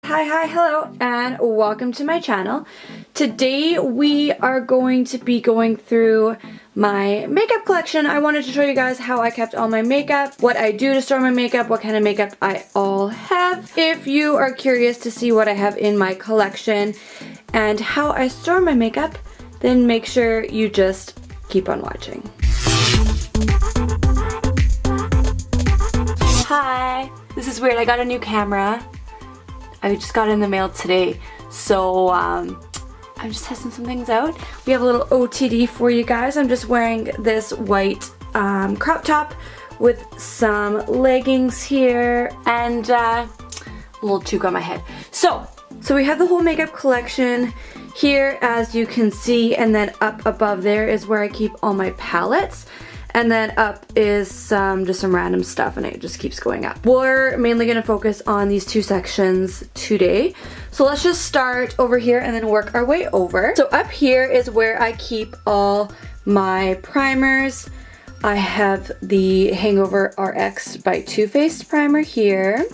Hi, hello, and welcome to my channel. Today we are going to be going through my makeup collection. I wanted to show you guys how I kept all my makeup, what I do to store my makeup, what kind of makeup I all have. If you are curious to see what I have in my collection and how I store my makeup, then make sure you just keep on watching. Hi, this is weird. I got a new camera. I just got it in the mail today, so I'm just testing some things out. We have a little OTD for you guys. I'm just wearing this white crop top with some leggings here and a little toque on my head. So we have the whole makeup collection here, as you can see, and then up above there is where I keep all my palettes. And then up is just some random stuff, and it just keeps going up. We're mainly going to focus on these two sections today. So let's just start over here and then work our way over. So up here is where I keep all my primers. I have the Hangover RX by Too Faced primer here.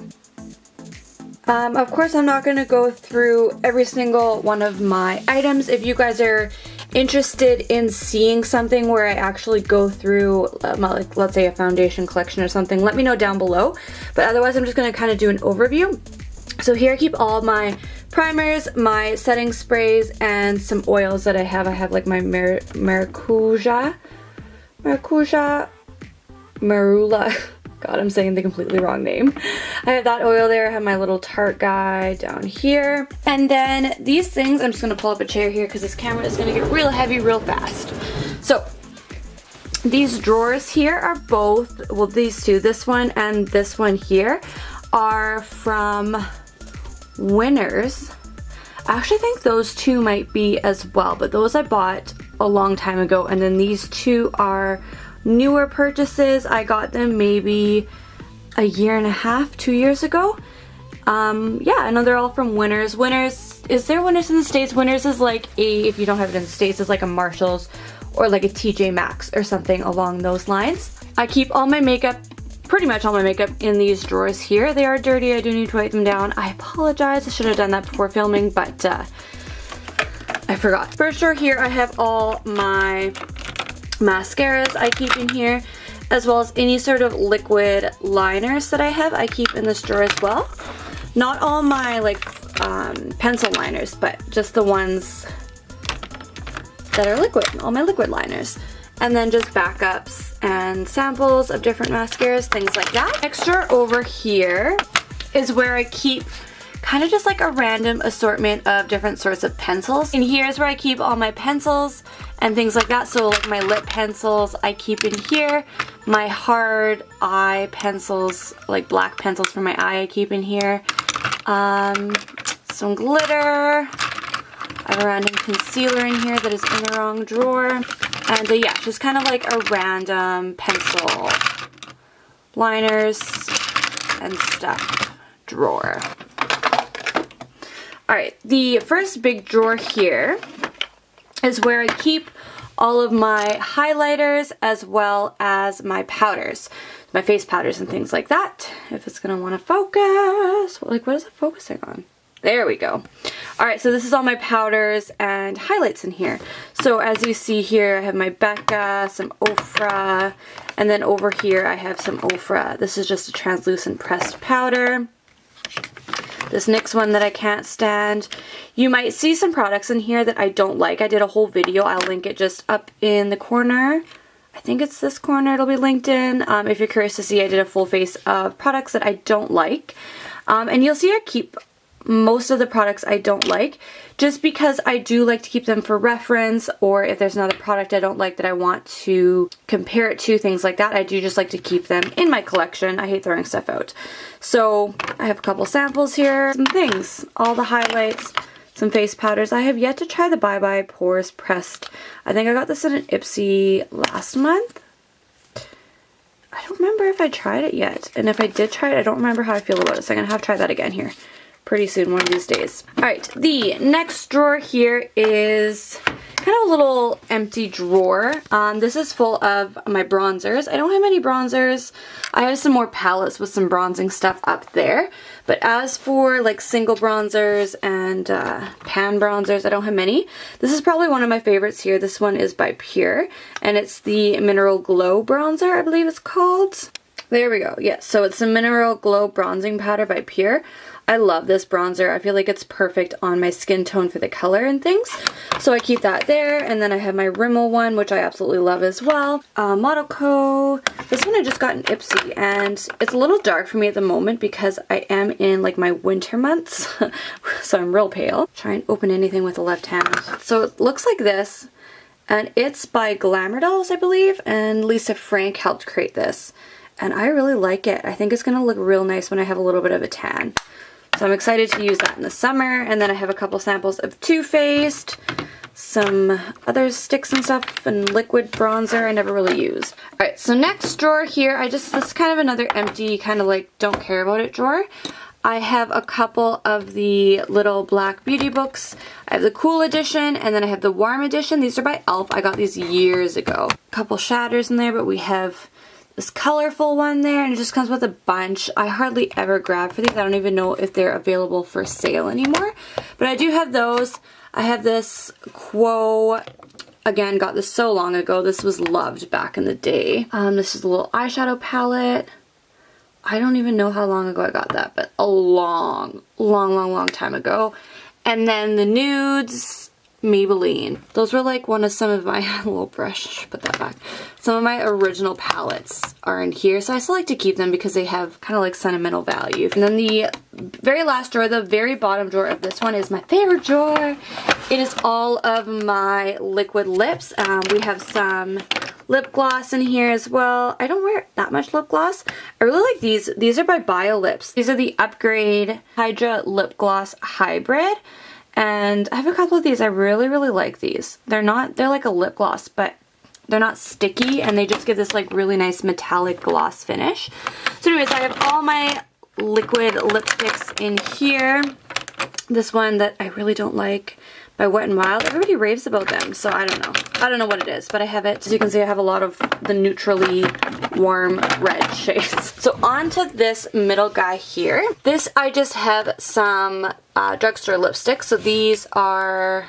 Of course, I'm not going to go through every single one of my items. If you guys are interested in seeing something where I actually go through like, let's say a foundation collection or something, let me know down below. But otherwise, I'm just going to kind of do an overview. So here I keep all my primers, my setting sprays, and some oils that I have. I have like my Marula. God, I'm saying the completely wrong name. I have that oil there. I have my little Tarte guy down here. And then these things, I'm just going to pull up a chair here because this camera is going to get real heavy real fast. So these drawers here are both, well, these two, this one and this one here, are from Winners. I actually think those two might be as well, but those I bought a long time ago. And then these two are newer purchases. I got them maybe a year and a half, 2 years ago. Yeah, I know they're all from Winners. Winners, is there Winners in the States? Winners is like a, if you don't have it in the States, it's like a Marshalls or like a TJ Maxx or something along those lines. I keep all my makeup, pretty much all my makeup, in these drawers here. They are dirty. I do need to wipe them down. I apologize. I should have done that before filming, but I forgot. First drawer here, I have all my mascaras I keep in here, as well as any sort of liquid liners that I have, I keep in this drawer as well. Not all my like pencil liners, but just the ones that are liquid, all my liquid liners. And then just backups and samples of different mascaras, things like that. Next drawer over here is where I keep kind of just like a random assortment of different sorts of pencils. And here's where I keep all my pencils and things like that. So like my lip pencils I keep in here. My hard eye pencils, like black pencils for my eye, I keep in here. Some glitter. I have a random concealer in here that is in the wrong drawer. And yeah, just kind of like a random pencil liners and stuff drawer. Alright, the first big drawer here is where I keep all of my highlighters as well as my powders, my face powders and things like that. If it's going to want to focus, like what is it focusing on? There we go. Alright, so this is all my powders and highlights in here. So as you see here, I have my Becca, some Ofra, and then over here I have some Ofra. This is just a translucent pressed powder. This NYX one that I can't stand. You might see some products in here that I don't like. I did a whole video. I'll link it just up in the corner. I think it's this corner it'll be linked in. If you're curious to see, I did a full face of products that I don't like. And you'll see I keep most of the products I don't like, just because I do like to keep them for reference, or if there's another product I don't like that I want to compare it to, things like that. I do just like to keep them in my collection. I hate throwing stuff out. So I have a couple samples here, some things, all the highlights, some face powders. I have yet to try the Bye Bye Pores Pressed. I think I got this at an Ipsy last month. I don't remember if I tried it yet, and if I did try it, I don't remember how I feel about it, so I'm gonna have to try that again here. pretty soon, one of these days. Alright, the next drawer here is kind of a little empty drawer. This is full of my bronzers. I don't have many bronzers. I have some more palettes with some bronzing stuff up there. But as for like single bronzers and pan bronzers, I don't have many. This is probably one of my favorites here. This one is by Pure, and it's the Mineral Glow Bronzer, I believe it's called. There we go. Yes, so it's a Mineral Glow Bronzing Powder by Pure. I love this bronzer. I feel like it's perfect on my skin tone for the color and things. So I keep that there. And then I have my Rimmel one, which I absolutely love as well. Model Co. This one I just got in Ipsy, and it's a little dark for me at the moment because I am in like my winter months. So I'm real pale. Try and open anything with the left hand. So it looks like this. And it's by Glamour Dolls, I believe. And Lisa Frank helped create this. And I really like it. I think it's going to look real nice when I have a little bit of a tan. So I'm excited to use that in the summer. And then I have a couple samples of Too Faced, some other sticks and stuff, and liquid bronzer I never really used. Alright, so next drawer here, this is kind of another empty, kind of like don't care about it drawer. I have a couple of the little black beauty books. I have the Cool Edition, and then I have the Warm Edition. These are by e.l.f. I got these years ago. A couple shatters in there, but we have this colorful one there, and it just comes with a bunch. I hardly ever grab for these. I don't even know if they're available for sale anymore, but I do have those. I have this Quo, again, got this so long ago. This was loved back in the day. This is a little eyeshadow palette. I don't even know how long ago I got that, but a long time ago. And then the nudes, Maybelline. Those were like some of my little brush, put that back. Some of my original palettes are in here, so I still like to keep them because they have kind of like sentimental value. And then the very last drawer, the very bottom drawer of this one is my favorite drawer. It is all of my liquid lips. We have some lip gloss in here as well. I don't wear that much lip gloss. I really like these. These are by BioLips. These are the Upgrade Hydra Lip Gloss Hybrid. And I have a couple of these. I really like these. They're like a lip gloss, but they're not sticky, and they just give this like really nice metallic gloss finish. So anyways, I have all my liquid lipsticks in here. This one that I really don't like, by Wet n Wild. Everybody raves about them, so I don't know. I don't know what it is, but I have it. As you can see, I have a lot of the neutrally warm red shades. So on to this middle guy here. This, I just have some drugstore lipsticks. So these are,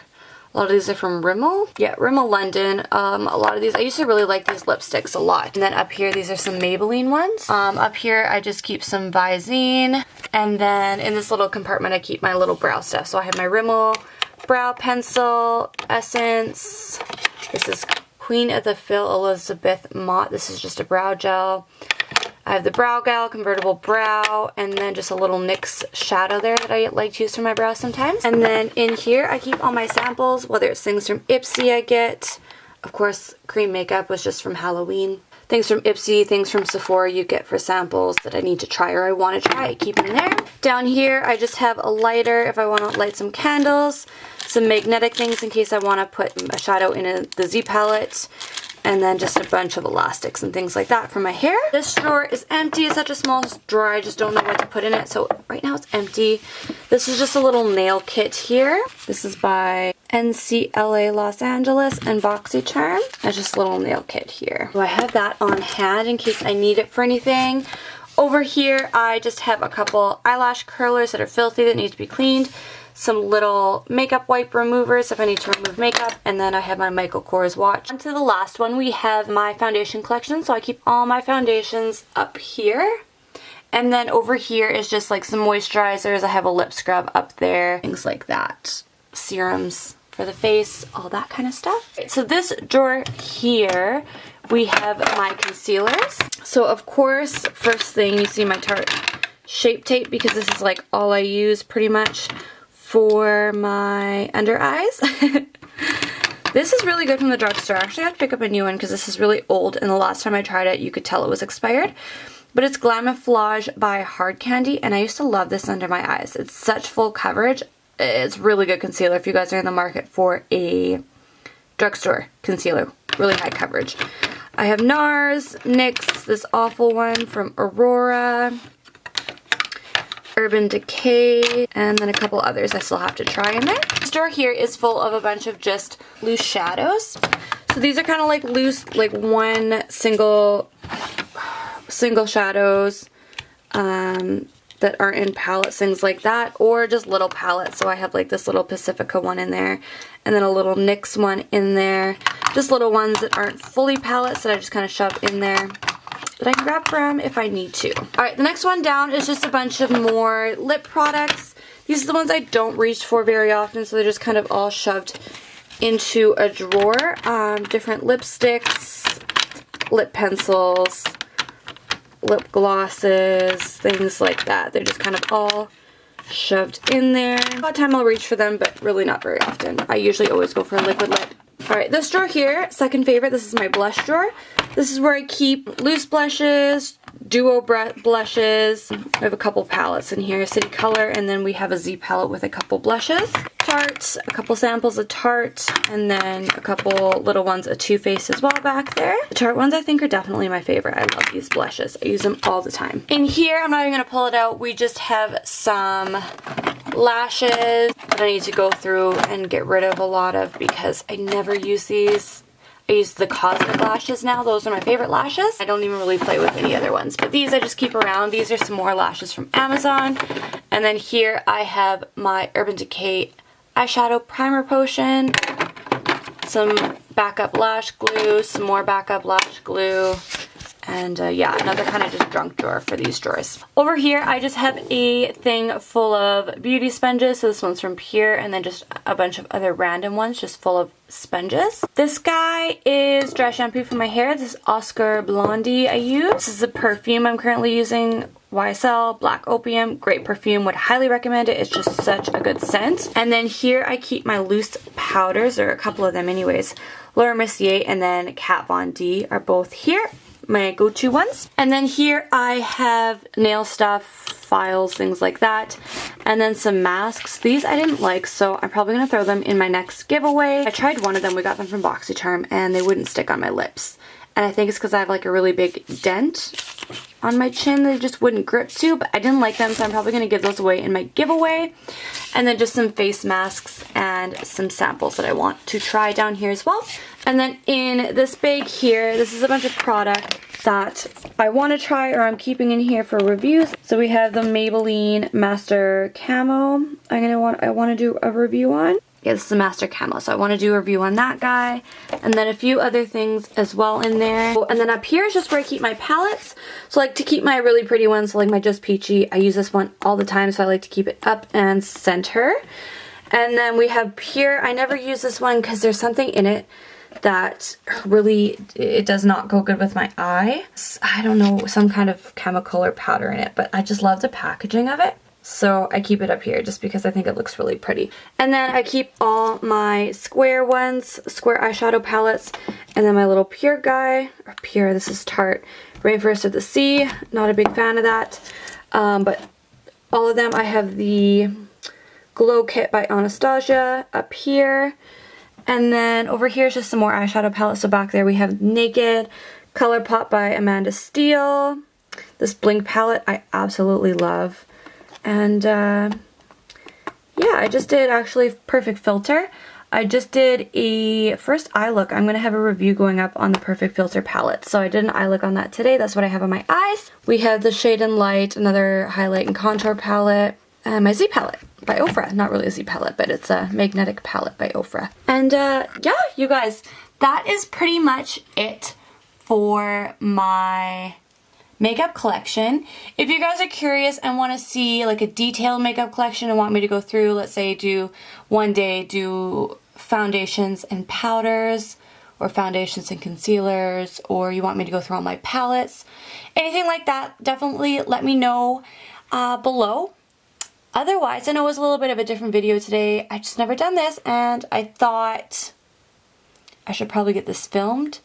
a lot of these are from Rimmel. Yeah, Rimmel London. A lot of these, I used to really like these lipsticks a lot. And then up here, these are some Maybelline ones. Up here, I just keep some Visine. And then in this little compartment, I keep my little brow stuff. So I have my Rimmel brow pencil, essence. This is Queen of the Fill Elizabeth Mott. This is just a brow gel. I have the Brow Gal Convertible Brow, and then just a little NYX shadow there that I like to use for my brows sometimes. And then in here, I keep all my samples, whether it's things from Ipsy I get. Of course, cream makeup was just from Halloween. Things from Ipsy, things from Sephora you get for samples that I need to try or I want to try. I keep them there. Down here, I just have a lighter if I want to light some candles. Some magnetic things in case I want to put a shadow in the Z palette. And then just a bunch of elastics and things like that for my hair. This drawer is empty. It's such a small drawer. I just don't know what to put in it. So right now it's empty. This is just a little nail kit here. This is by NCLA Los Angeles and BoxyCharm. It's just a little nail kit here. So I have that on hand in case I need it for anything. Over here, I just have a couple eyelash curlers that are filthy that need to be cleaned. Some little makeup wipe removers if I need to remove makeup, and then I have my Michael Kors watch. On to the last one, we have my foundation collection, so I keep all my foundations up here. And then over here is just like some moisturizers. I have a lip scrub up there, things like that. Serums for the face, all that kind of stuff. So this drawer here, we have my concealers. So of course, first thing you see my Tarte Shape Tape, because this is like all I use pretty much for my under eyes. This is really good from the drugstore. Actually, I have to pick up a new one because this is really old, and the last time I tried it, you could tell it was expired. But it's Glamouflage by Hard Candy, and I used to love this under my eyes. It's such full coverage. It's really good concealer if you guys are in the market for a drugstore concealer. Really high coverage. I have NARS, NYX, this awful one from Aurora. Urban Decay, and then a couple others I still have to try in there. This drawer here is full of a bunch of just loose shadows. So these are kind of like loose, like one single shadows that aren't in palettes, things like that, or just little palettes. So I have like this little Pacifica one in there, and then a little NYX one in there. Just little ones that aren't fully palettes that I just kind of shove in there that I can grab from if I need to. Alright, the next one down is just a bunch of more lip products. These are the ones I don't reach for very often, so they're just kind of all shoved into a drawer. Different lipsticks, lip pencils, lip glosses, things like that. They're just kind of all shoved in there. A lot of time I'll reach for them, but really not very often. I usually always go for a liquid lip. Alright, this drawer here, second favorite, this is my blush drawer. This is where I keep loose blushes, duo blushes. I have a couple palettes in here, City Color, and then we have a Z palette with a couple blushes. Tarte, a couple samples of Tarte, and then a couple little ones of Too Faced as well back there. The Tarte ones I think are definitely my favorite. I love these blushes. I use them all the time. In here, I'm not even going to pull it out, we just have some lashes that I need to go through and get rid of a lot of because I never use these. I use the Cosmic lashes now. Those are my favorite lashes. I don't even really play with any other ones, but these I just keep around. These are some more lashes from Amazon. And then here I have my Urban Decay eyeshadow primer potion, some backup lash glue, some more backup lash glue, and yeah, another kind of just junk drawer for these drawers. Over here, I just have a thing full of beauty sponges. So this one's from Pure, and then just a bunch of other random ones just full of sponges. This guy is dry shampoo for my hair. This is Oscar Blondie I use. This is a perfume I'm currently using. YSL Black Opium, great perfume, would highly recommend it. It's just such a good scent. And then here I keep my loose powders, or a couple of them anyways. Laura Mercier and then Kat Von D are both here, my go-to ones. And then here I have nail stuff, files, things like that, and then some masks. These I didn't like, so I'm probably gonna throw them in my next giveaway. I tried one of them, we got them from BoxyCharm, and they wouldn't stick on my lips. And I think it's because I have like a really big dent on my chin. They just wouldn't grip to, but I didn't like them, so I'm probably going to give those away in my giveaway. And then just some face masks and some samples that I want to try down here as well. And then in this bag here, this is a bunch of product that I want to try or I'm keeping in here for reviews. So we have the Maybelline Master Camo I want to do a review on. Yeah, this is a Master Camo, so I want to do a review on that guy. And then a few other things as well in there. And then up here is just where I keep my palettes. So I like to keep my really pretty ones, so like my Just Peachy. I use this one all the time, so I like to keep it up and center. And then we have Pure. I never use this one because there's something in it that really, it does not go good with my eye. I don't know, some kind of chemical or powder in it, but I just love the packaging of it. So I keep it up here just because I think it looks really pretty. And then I keep all my square ones, square eyeshadow palettes, and then my little Pure guy, or Pure, this is Tarte, Rainforest of the Sea. Not a big fan of that. But all of them, I have the Glow Kit by Anastasia up here. And then over here is just some more eyeshadow palettes. So back there we have Naked, Colourpop by Amanda Steele. This Blink palette I absolutely love. And yeah, I just did actually Perfect Filter. I just did a first eye look. I'm going to have a review going up on the Perfect Filter palette. So I did an eye look on that today. That's what I have on my eyes. We have the Shade and Light, another highlight and contour palette. And my Z palette by Ofra. Not really a Z palette, but it's a magnetic palette by Ofra. And yeah, you guys, that is pretty much it for my makeup collection. If you guys are curious and want to see like a detailed makeup collection and want me to go through, let's say do foundations and powders, or foundations and concealers, or you want me to go through all my palettes, anything like that, definitely let me know below. Otherwise, I know it was a little bit of a different video today. I just never done this, and I thought I should probably get this filmed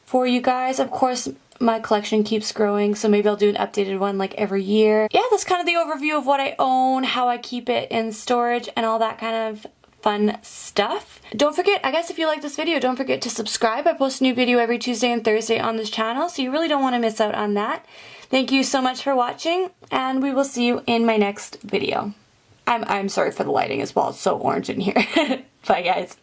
for you guys. Of course, my collection keeps growing, so maybe I'll do an updated one like every year. Yeah, that's kind of the overview of what I own, how I keep it in storage, and all that kind of fun stuff. Don't forget, I guess if you like this video, don't forget to subscribe. I post a new video every Tuesday and Thursday on this channel, so you really don't want to miss out on that. Thank you so much for watching, and we will see you in my next video. I'm sorry for the lighting as well. It's so orange in here. Bye, guys.